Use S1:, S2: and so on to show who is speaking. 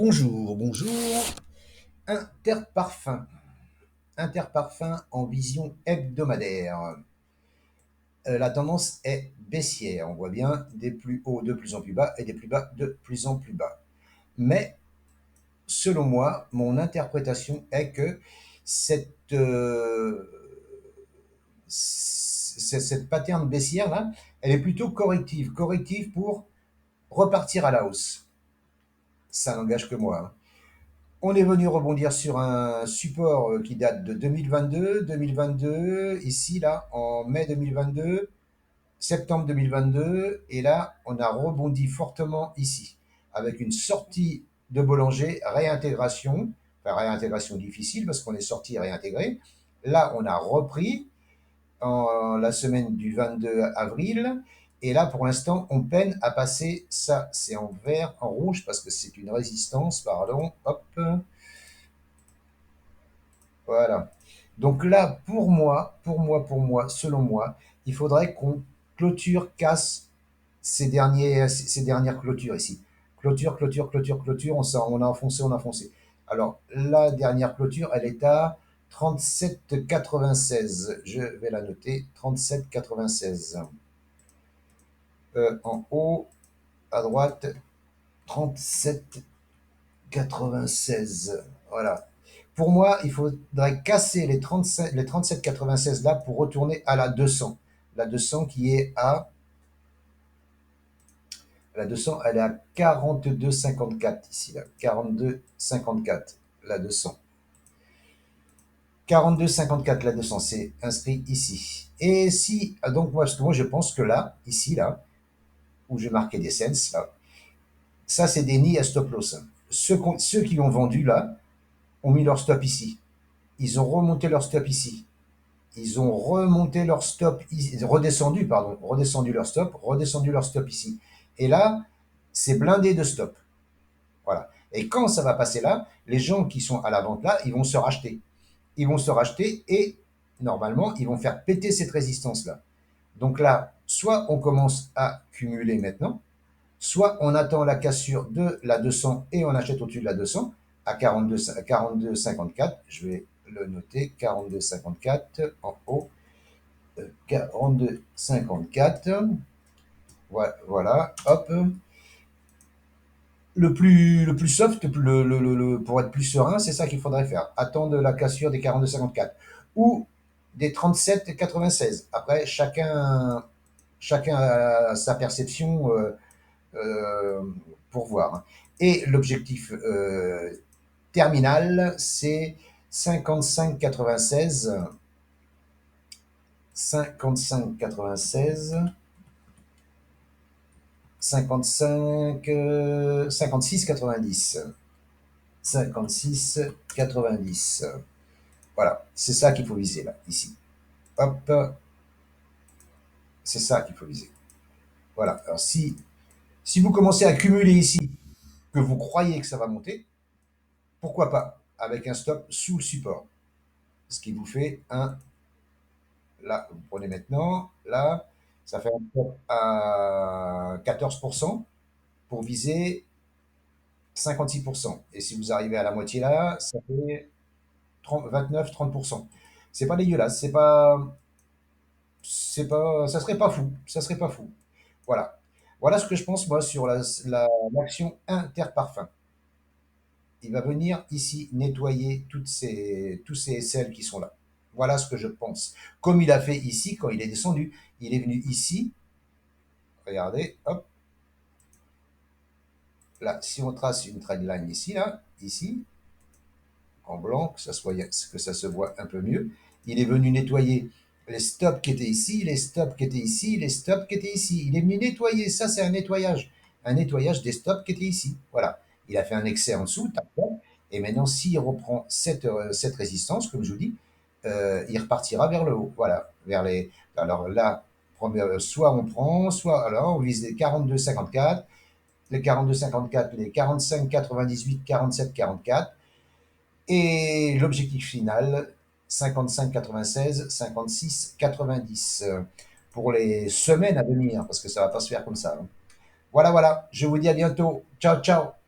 S1: Bonjour, bonjour. Interparfum. Interparfum en vision hebdomadaire. La tendance est baissière. On voit bien des plus hauts de plus en plus bas et des plus bas de plus en plus bas. Mais selon moi, mon interprétation est que cette, cette pattern baissière là, elle est plutôt corrective. Corrective pour repartir à la hausse. Ça n'engage que moi, hein. On est venu rebondir sur un support qui date de 2022, 2022, ici, là, en mai 2022, septembre 2022, et là, on a rebondi fortement ici, avec une sortie de Bollinger, réintégration, enfin réintégration difficile parce qu'on est sorti et réintégré. Là, on a repris, la semaine du 22 avril. Et là, pour l'instant, on peine à passer ça. C'est en vert, en rouge, parce que c'est une résistance, pardon. Hop, voilà. Donc là, pour moi, selon moi, il faudrait qu'on clôture, casse ces dernières clôtures ici. Clôture, clôture, clôture, clôture, on a enfoncé, on a enfoncé. Alors, la dernière clôture, elle est à 37,96. Je vais la noter, 37,96. En haut, à droite, 37,96. Voilà. Pour moi, il faudrait casser les 37,96 là pour retourner à la 200. La 200 qui est à La 200, elle est à 42,54 ici, là. 42,54, la 200. 42,54, la 200, c'est inscrit ici. Et si, donc moi je pense que là, ici, là, où j'ai marqué des cents, là, ça c'est des nids à stop loss, hein. Ceux qui ont vendu là, ont mis leur stop ici. Ils ont remonté leur stop ici. Ils ont remonté leur stop ici, redescendu, pardon, redescendu leur stop ici. Et là, c'est blindé de stop. Voilà. Et quand ça va passer là, les gens qui sont à la vente là, ils vont se racheter. Ils vont se racheter et normalement, ils vont faire péter cette résistance-là. Donc là, soit on commence à cumuler maintenant, soit on attend la cassure de la 200 et on achète au-dessus de la 200 à 42,54. Je vais le noter, 42,54 en haut, 42,54. Voilà, hop. Le plus soft, pour être plus serein, c'est ça qu'il faudrait faire. Attendre la cassure des 42,54 ou des 37,96. Après, chacun a sa perception euh, pour voir. Et l'objectif terminal, c'est 55,96. 55,96. 55, 56,90. 56,90. Voilà, c'est ça qu'il faut viser là, ici. Hop, c'est ça qu'il faut viser. Voilà, alors si vous commencez à cumuler ici, que vous croyez que ça va monter, pourquoi pas, avec un stop sous le support. Ce qui vous fait un, là, vous prenez maintenant, là, ça fait un stop à 14% pour viser 56%. Et si vous arrivez à la moitié là, ça fait 29-30%. C'est pas dégueulasse, ça serait pas fou, ça serait pas fou. Voilà. Voilà ce que je pense moi sur l'action Interparfum. Il va venir ici nettoyer tous ces selles qui sont là. Voilà ce que je pense. Comme il a fait ici quand il est descendu. Il est venu ici. Regardez, hop. Là, si on trace une trade line ici, là, ici, en blanc, que ça se voit un peu mieux. Il est venu nettoyer les stops qui étaient ici, les stops qui étaient ici, les stops qui étaient ici. Il est venu nettoyer, ça c'est un nettoyage. Un nettoyage des stops qui étaient ici. Voilà. Il a fait un excès en dessous, et maintenant s'il reprend cette résistance, comme je vous dis, il repartira vers le haut. Voilà. Alors là, soit on prend, soit alors on vise les 42,54, les 42,54, les 45,98, 47,44. Et l'objectif final, 55,96, 56,90 pour les semaines à venir, parce que ça va pas se faire comme ça, hein. Voilà, voilà. Je vous dis à bientôt. Ciao, ciao.